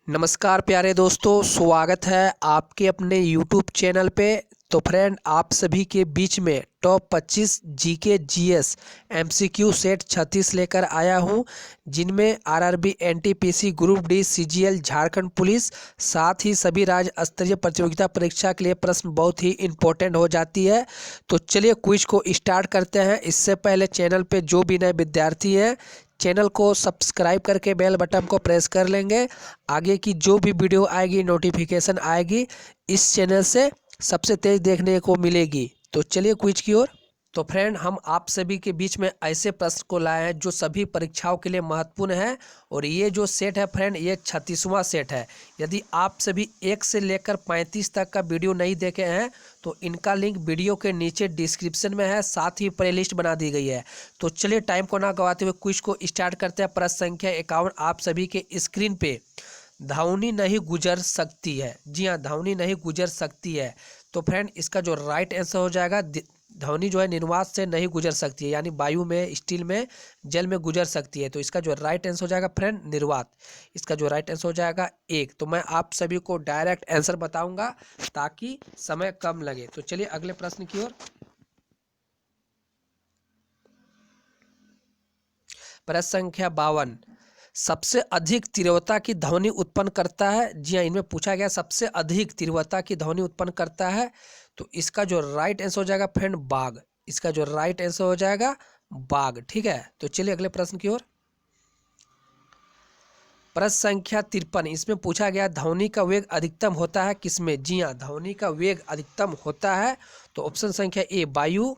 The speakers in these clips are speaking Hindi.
नमस्कार प्यारे दोस्तों, स्वागत है आपके अपने YouTube चैनल पे। तो फ्रेंड, आप सभी के बीच में top 25 GK GS MCQ set 36 लेकर आया हूं, जिनमें RRB, NTPC, group D, CGL, Jharkhand police, साथ ही सभी राज्य स्तरीय प्रतियोगिता परीक्षा के लिए प्रश्न बहुत ही इम्पोर्टेंट हो जाती है। तो चलिए क्विज को स्टार्ट करते हैं। इससे पहले चैनल पे जो भी नए विद्यार्थी हैं, चैनल को सब्सक्राइब करके बेल बटन को प्रेस कर लेंगे। आगे की जो भी वीडियो आएगी, नोटिफिकेशन आएगी, इस चैनल से सबसे तेज देखने को मिलेगी। तो चलिए क्विज की ओर। तो फ्रेंड, हम आप सभी के बीच में ऐसे प्रश्न को लाए हैं जो सभी परीक्षाओं के लिए महत्वपूर्ण है। और ये जो सेट है फ्रेंड, ये 36वां सेट है। यदि आप सभी 1 से लेकर 35 तक का वीडियो नहीं देखे हैं तो इनका लिंक वीडियो के नीचे डिस्क्रिप्शन में है, साथ ही प्लेलिस्ट बना दी गई है। तो चलिए टाइम को ना गवाते हुए क्विज को स्टार्ट करते हैं। प्रश्न संख्या 51 आप सभी के स्क्रीन पे। धावनी नहीं गुजर सकती है। जी हाँ, धावनी नहीं गुजर सकती है। तो फ्रेंड, इसका जो राइट आंसर हो जाएगा, धावनी जो है निर्वात से नहीं गुजर सकती है, यानी वायु में, स्टील में, जल में गुजर सकती है। तो इसका जो राइट आंसर हो जाएगा फ्रेंड, निर्वात। इसका जो राइट आंसर हो जाएगा 1। तो मैं आप सभी को डायरेक्ट आंसर बताऊंगा ताकि समय कम लगे। तो चलिए अगले प्रश्न की ओर। प्रश्न संख्या 52 सबसे अधिक तीव्रता की ध्वनि उत्पन्न करता है। जी हाँ, इनमें पूछा गया सबसे अधिक तीव्रता की ध्वनि उत्पन्न करता है। तो इसका जो राइट आंसर हो जाएगा फ्रेंड, बाघ। इसका जो राइट आंसर हो जाएगा बाघ। ठीक है, तो चलिए अगले प्रश्न की ओर। प्रश्न संख्या 53 इसमें पूछा गया ध्वनि का वेग अधिकतम होता है किसमें। जी हाँ, ध्वनि का वेग अधिकतम होता है। तो ऑप्शन संख्या ए वायु,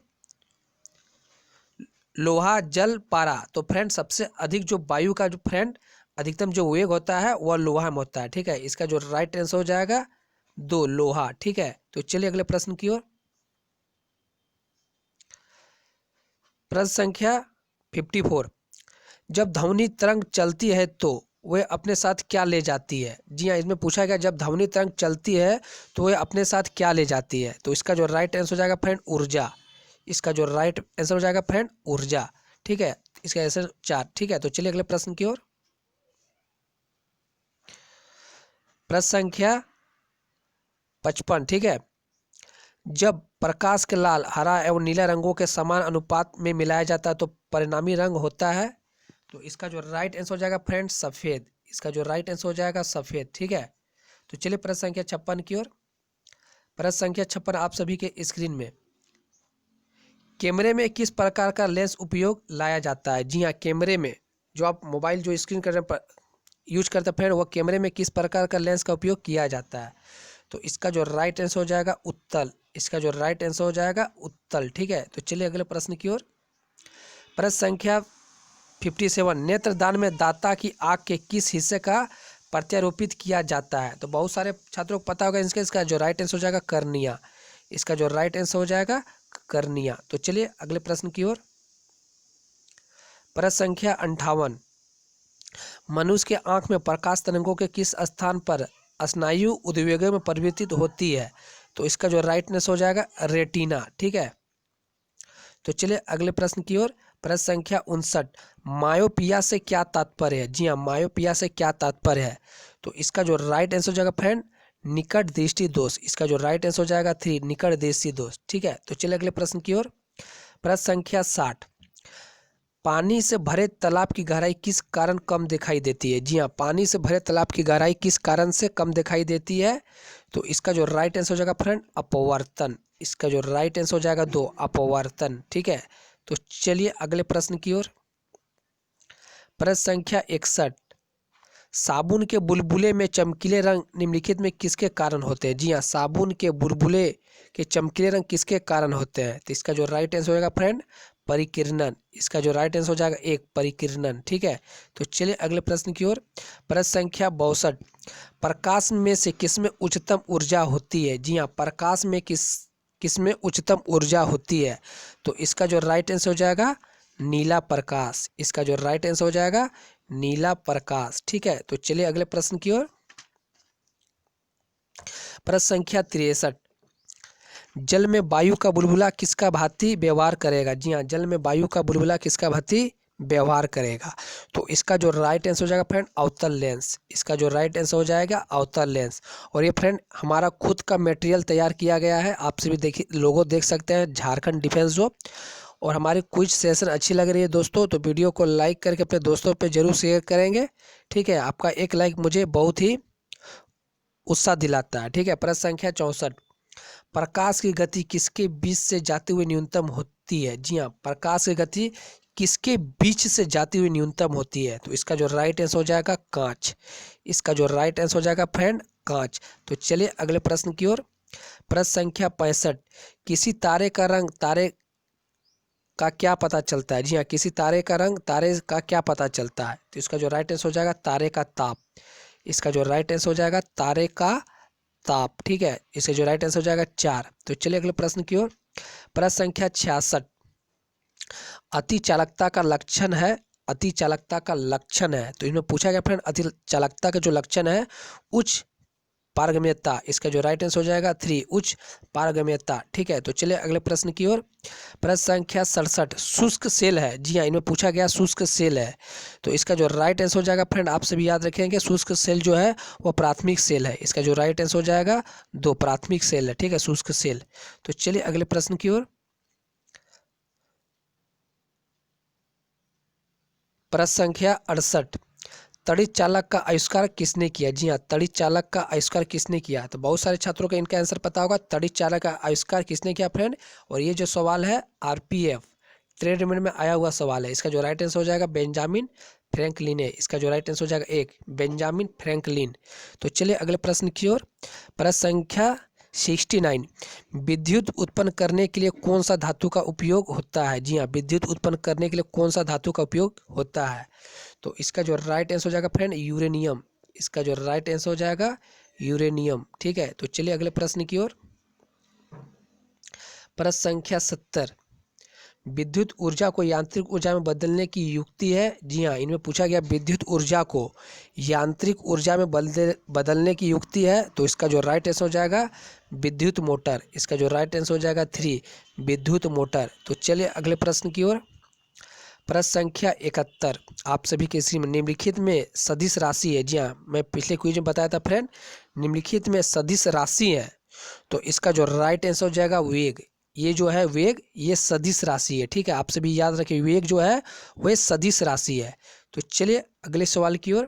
लोहा, जल, पारा। तो फ्रेंड, सबसे अधिक जो वायु का जो फ्रेंड अधिकतम जो वेग होता है वह लोहा में होता है। ठीक है, इसका जो राइट आंसर हो जाएगा 2, लोहा। ठीक है, तो चलिए अगले प्रश्न की ओर। प्रश्न संख्या 54 जब ध्वनि तरंग चलती है तो वह अपने साथ क्या ले जाती है। जी हाँ, इसमें पूछा गया जब ध्वनि तरंग चलती है तो वह अपने साथ क्या ले जाती है। तो इसका जो राइट आंसर हो जाएगा फ्रेंड, ऊर्जा। इसका जो राइट आंसर हो जाएगा फ्रेंड, ऊर्जा। ठीक है, इसका आंसर 4। ठीक है, तो चलिए अगले प्रश्न की ओर। प्रश्न संख्या 55। ठीक है, जब प्रकाश के लाल, हरा एवं नीला रंगों के समान अनुपात में मिलाया जाता है तो परिणामी रंग होता है। तो इसका जो राइट आंसर हो जाएगा फ्रेंड, सफेद। इसका जो राइट आंसर हो जाएगा सफेद। ठीक है, तो चलिए प्रश्न संख्या 56 की ओर। प्रश्न संख्या 56 आप सभी के स्क्रीन में। कैमरे में किस प्रकार का लेंस उपयोग लाया जाता है। जी हाँ, कैमरे में जो आप मोबाइल जो स्क्रीन कर यूज करते हैं फ्रेंड, वो कैमरे में किस प्रकार का लेंस का उपयोग किया जाता है। तो इसका जो राइट आंसर हो जाएगा उत्तल। इसका जो राइट आंसर हो जाएगा उत्तल। ठीक है, तो चलिए अगले प्रश्न की ओर। प्रश्न संख्या 57 नेत्रदान में दाता की आँख के किस हिस्से का प्रत्यारोपित किया जाता है। तो बहुत सारे छात्रों को पता होगा इसका जो राइट आंसर हो जाएगा कर्निया। इसका जो राइट आंसर हो जाएगा कर्निया। तो चलिए अगले प्रश्न की ओर। प्रश्न संख्या 58 मनुष्य के आंख में प्रकाश तरंगों के किस स्थान पर स्नायु उद्वेगों में परिवर्तित होती है। तो इसका जो राइट आंसर हो जाएगा रेटिना। ठीक है, तो चलिए अगले प्रश्न की ओर। प्रश्न संख्या 59 मायोपिया से क्या तात्पर्य है। जी हाँ, मायोपिया से क्या तात्पर्य है। तो इसका जो राइट आंसर हो जाएगा फ्रेंड, निकट दृष्टि दोष। इसका जो राइट आंसर हो जाएगा 3, निकट दृष्टि दोष। ठीक है, तो चलिए अगले प्रश्न की ओर। प्रश्न संख्या 60 पानी से भरे तालाब की गहराई किस कारण कम दिखाई देती है। जी हाँ, पानी से भरे तालाब की गहराई किस कारण से कम दिखाई देती है। तो इसका जो राइट आंसर हो जाएगा फ्रेंड, अपवर्तन। इसका जो राइट आंसर हो जाएगा 2, अपवर्तन। ठीक है, तो चलिए अगले प्रश्न की ओर। प्रश्न संख्या 61 साबुन के बुलबुले में चमकीले रंग निम्नलिखित में किसके कारण होते हैं। जी हाँ, साबुन के बुलबुले के चमकीले रंग किसके कारण होते हैं। तो इसका जो राइट आंसर होगा फ्रेंड, परिकिरणन। इसका जो राइट आंसर हो जाएगा 1, परिकिरणन। ठीक है, तो चलिए अगले प्रश्न की ओर। प्रश्न संख्या 62 प्रकाश में से किसमें उच्चतम ऊर्जा होती है। जी हाँ, प्रकाश में किसमें उच्चतम ऊर्जा होती है। तो इसका जो राइट आंसर हो जाएगा नीला प्रकाश। इसका जो राइट आंसर हो जाएगा नीला प्रकाश। ठीक है, तो चलिए अगले प्रश्न की ओर। प्रश्न संख्या 63 जल में वायु का बुलबुला किसका भांति व्यवहार करेगा। जी हाँ, जल में वायु का बुलबुला किसका भांति व्यवहार करेगा। तो इसका जो राइट आंसर हो जाएगा फ्रेंड अवतल लेंस, इसका जो राइट आंसर हो जाएगा अवतल लेंस। और ये फ्रेंड हमारा खुद का मटेरियल तैयार किया गया है, आपसे भी देखिए लोगो देख सकते हैं झारखंड डिफेंस जो। और हमारी क्विज सेशन अच्छी लग रही है दोस्तों तो वीडियो को लाइक करके अपने दोस्तों पे जरूर शेयर करेंगे, ठीक है। आपका एक लाइक मुझे बहुत ही उत्साह दिलाता है, ठीक है। प्रश्न संख्या 64, प्रकाश की गति किसके बीच से जाते हुए न्यूनतम होती है? जी हाँ, प्रकाश की गति किसके बीच से जाती हुई न्यूनतम होती है? तो इसका जो राइट आंसर हो जाएगा कांच, इसका जो राइट आंसर हो जाएगा फ्रेंड कांच। तो चलिए अगले प्रश्न की ओर। प्रश्न संख्या 65, किसी तारे का रंग तारे का क्या पता चलता है? जी हाँ, किसी तारे का रंग तारे का क्या पता चलता है? तो इसका जो राइट आंसर हो जाएगा तारे का ताप, इसका जो राइट आंसर हो जाएगा तारे का ताप, ठीक है। इसका जो राइट आंसर हो जाएगा 4। तो चलिए अगले प्रश्न की ओर। प्रश्न संख्या 66, अति चालकता का लक्षण है, अति चालकता का लक्षण है। तो इनमें पूछा गया फ्रेंड अति चालकता का जो लक्षण है उच्च पारगम्यता, इसका जो राइट आंसर हो जाएगा 3 उच्च पारगम्यता, ठीक है। तो चलिए अगले प्रश्न की ओर। प्रश्न संख्या 67, शुष्क सेल है। जी हाँ, इनमें पूछा गया शुष्क सेल है। तो इसका जो राइट आंसर हो जाएगा फ्रेंड आप सभी याद रखेंगे शुष्क सेल जो है वो प्राथमिक सेल है, इसका जो राइट आंसर हो जाएगा 2 प्राथमिक सेल है, ठीक है, शुष्क सेल। तो चलिए अगले प्रश्न की ओर। प्रश्न संख्या 68, तड़ित चालक का आविष्कार किसने किया? जी हाँ, तड़ित चालक का आविष्कार किसने किया? तो बहुत सारे छात्रों को इनका आंसर पता होगा, तड़ित चालक का आविष्कार किसने किया फ्रेंड? और ये जो सवाल है आरपीएफ ट्रेडमिल में आया हुआ सवाल है, इसका जो राइट आंसर हो जाएगा बेंजामिन फ्रैंकलिन है, इसका जो राइट आंसर हो जाएगा 1 बेंजामिन फ्रैंकलिन। तो चलिए अगले प्रश्न की ओर। प्रश्न संख्या 69, विद्युत उत्पन्न करने के लिए कौन सा धातु का उपयोग होता है? जी हाँ, विद्युत उत्पन्न करने के लिए कौन सा धातु का उपयोग होता है? तो इसका जो राइट आंसर हो जाएगा फ्रेंड यूरेनियम, इसका जो राइट आंसर हो जाएगा यूरेनियम, ठीक है। तो चलिए अगले प्रश्न की ओर। प्रश्न संख्या 70, विद्युत ऊर्जा को यांत्रिक ऊर्जा में बदलने की युक्ति है? जी हाँ, इनमें पूछा गया विद्युत ऊर्जा को यांत्रिक ऊर्जा में बदलने की युक्ति है। तो इसका जो राइट आंसर हो जाएगा विद्युत मोटर, इसका जो राइट आंसर हो जाएगा 3 विद्युत मोटर। तो चलिए अगले प्रश्न की ओर। प्रश्न संख्या 71, आप सभी के इसी निम्नलिखित में सदिश राशि है? जी हाँ, मैं पिछले क्विज में बताया था फ्रेंड निम्नलिखित में सदिश राशि है। तो इसका जो राइट आंसर हो जाएगा वेग, ये जो है वेग ये सदिश राशि है, ठीक है। आप सभी याद रखिए वेग जो है वह सदिश राशि है। तो चलिए अगले सवाल की ओर।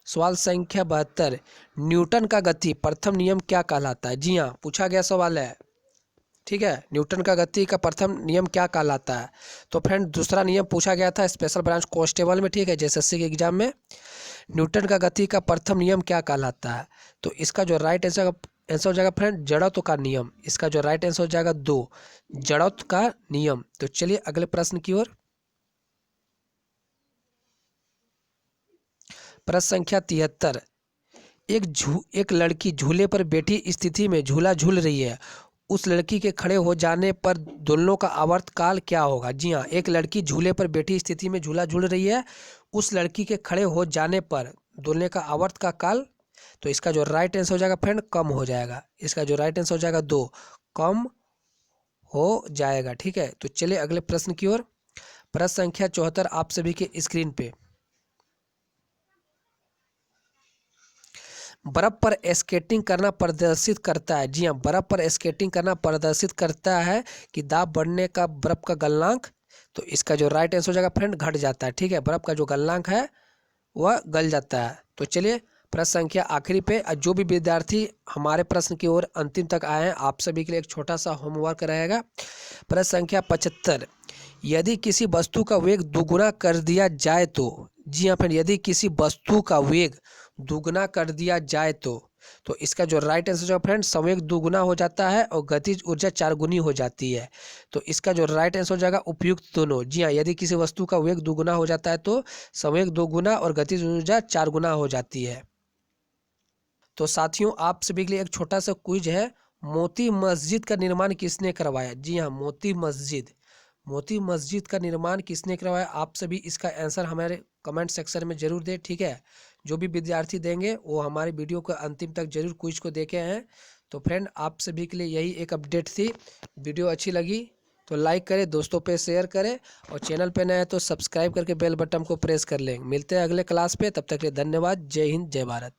सवाल संख्या 72, न्यूटन का गति प्रथम नियम क्या कहलाता है? जी हाँ, पूछा गया सवाल है, ठीक है। न्यूटन का गति का प्रथम नियम क्या कहलाता है? तो फ्रेंड दूसरा नियम पूछा गया था स्पेशल ब्रांच कांस्टेबल में, ठीक है, एसएससी के एग्जाम में। न्यूटन का गति का प्रथम नियम क्या कहलाता है? तो इसका जो राइट आंसर हो जाएगा फ्रेंड जड़त्व का नियम, इसका जो राइट आंसर हो जाएगा 2 जड़त्व का नियम। तो चलिए अगले प्रश्न की ओर। प्रश्न संख्या 73, एक लड़की झूले पर बैठी स्थिति में झूला झूल रही है, उस लड़की के खड़े हो जाने पर दोलनों का आवर्त काल क्या होगा? जी हाँ, एक लड़की झूले पर बैठी स्थिति में झूला झूल रही है, उस लड़की के खड़े हो जाने पर दोलने का आवर्त का काल। तो इसका जो राइट आंसर हो जाएगा फ्रेंड कम हो जाएगा, इसका जो राइट आंसर हो जाएगा 2 कम हो जाएगा, ठीक है। तो चलिए अगले प्रश्न की ओर। प्रश्न संख्या 74 आप सभी के स्क्रीन पे। बर्फ पर स्केटिंग करना प्रदर्शित करता है? जी हाँ, बर्फ पर स्केटिंग करना प्रदर्शित करता है कि दाब बढ़ने का बर्फ का गलनांक। तो इसका जो राइट आंसर हो जाएगा फ्रेंड घट जाता है, ठीक है, बर्फ का जो गलनांक है वह गल जाता है। तो चलिए प्रश्न संख्या आखिरी पे, जो भी विद्यार्थी हमारे प्रश्न की ओर अंतिम तक आए हैं आप सभी के लिए एक छोटा सा होमवर्क रहेगा। प्रश्न संख्या 75, यदि किसी वस्तु का वेग दुगुना कर दिया जाए तो? जी हाँ फ्रेंड, यदि किसी वस्तु का वेग दुगुना कर दिया जाए तो इसका जो राइट आंसर है फ्रेंड संवेग दुगुना हो जाता है और गतिज ऊर्जा 4 गुनी हो जाती है। तो इसका जो राइट आंसर हो जाएगा उपयुक्त दोनों। जी हाँ, यदि किसी वस्तु का वेग दुगुना हो जाता है तो संवेग 2 गुना और गतिज ऊर्जा 4 गुना हो जाती है। तो साथियों आप सभी के लिए एक छोटा सा क्विज है, मोती मस्जिद का निर्माण किसने करवाया? जी हाँ, मोती मस्जिद का निर्माण किसने करवाया? आप सभी इसका आंसर हमारे कमेंट सेक्शन में जरूर दें, ठीक है। जो भी विद्यार्थी देंगे वो हमारे वीडियो को अंतिम तक जरूर क्विज को देखे हैं। तो फ्रेंड आप सभी के लिए यही एक अपडेट थी, वीडियो अच्छी लगी तो लाइक करें, दोस्तों पे शेयर करें, और चैनल पे नए हैं तो सब्सक्राइब करके बेल बटन को प्रेस कर लें। मिलते हैं अगले क्लास पे, तब तक के लिए धन्यवाद। जय हिंद, जय भारत।